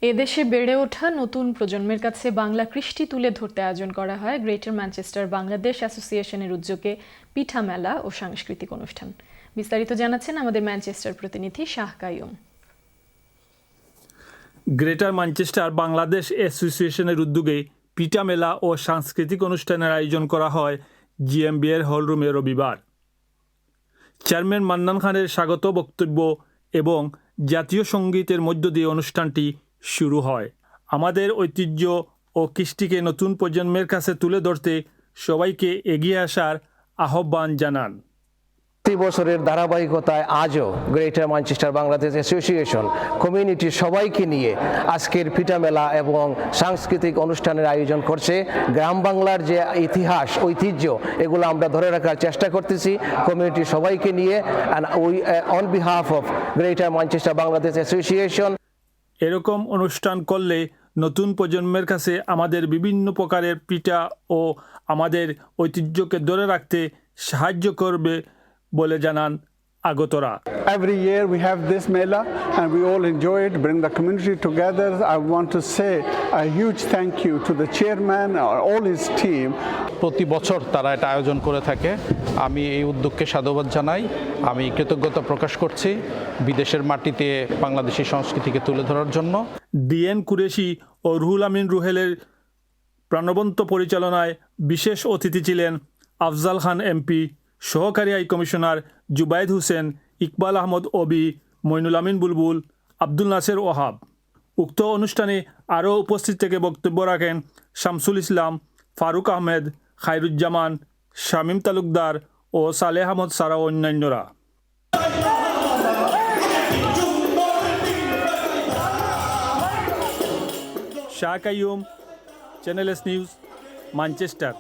এদেশে বেড়ে ওঠা নতুন প্রজন্মের কাছে বাংলা কৃষ্টি তুলে ধরতে আয়োজন করা হয় গ্রেটার ম্যানচেস্টার বাংলাদেশ অ্যাসোসিয়েশনের উদ্যোগে পিঠা মেলা ও সাংস্কৃতিক অনুষ্ঠান। বিস্তারিত জানাচ্ছেন আমাদের ম্যানচেস্টার প্রতিনিধি শাহ কাইয়ুম। গ্রেটার ম্যানচেস্টার বাংলাদেশ অ্যাসোসিয়েশনের উদ্যোগে পিঠা মেলা ও সাংস্কৃতিক অনুষ্ঠানের আয়োজন করা হয় জিএমবিএর হলরুমে রবিবার। চেয়ারম্যান মান্নান খানের স্বাগত বক্তব্য এবং জাতীয় সঙ্গীতের মধ্য দিয়ে অনুষ্ঠানটি শুরু হয়। আমাদের ঐতিহ্য ও কৃষ্টিকে নতুন প্রজন্মের কাছে তুলে ধরতে সবাইকে এগিয়ে আসার আহ্বান জানান। 30 বছরের ধারাবাহিকতায় আজও গ্রেটার ম্যানচেস্টার বাংলাদেশ অ্যাসোসিয়েশন কমিউনিটির সবাইকে নিয়ে আজকের পিঠা মেলা এবং সাংস্কৃতিক অনুষ্ঠানের আয়োজন করছে। গ্রাম বাংলার যে ইতিহাস ঐতিহ্য এগুলো আমরা ধরে রাখার চেষ্টা করতেছি কমিউনিটির সবাইকে নিয়ে on behalf of greater Manchester Bangladesh association. এরকম অনুষ্ঠান করলে নতুন প্রজন্মের কাছে আমাদের বিভিন্ন প্রকারের পিঠা ও আমাদের ঐতিহ্যকে ধরে রাখতে সাহায্য করবে বলে জানান আগতরা। Every year we have this mela and we all enjoy it, bring the community together. I want to say a huge thank you to the chairman or all his team. প্রতি বছর তারা এটা আয়োজন করে থাকে। আমি এই উদ্যোগকে সাধুবাদ জানাই। আমি কৃতজ্ঞতা প্রকাশ করছি বিদেশের মাটিতে বাংলাদেশি সংস্কৃতিকে তুলে ধরার জন্য। ডিএন কুরেশি ও রুহুল আমিন রুহেলের প্রাণবন্ত পরিচালনায় বিশেষ অতিথি ছিলেন আফজাল খান এমপি, সহকারী high commissioner Zubaid Hossain, Iqbal Ahmed OBE, Moinul Amin Bulbul, Abdul Naser Wahab. উক্ত অনুষ্ঠানে আরও উপস্থিত থেকে বক্তব্য রাখেন শামসুল ইসলাম, ফারুক আহমেদ, খায়রুজ্জামান, শামীম তালুকদার ও সালেহ আহমদ সারা অন্যান্যরা। Shah Qayyum, Channel S News, Manchester.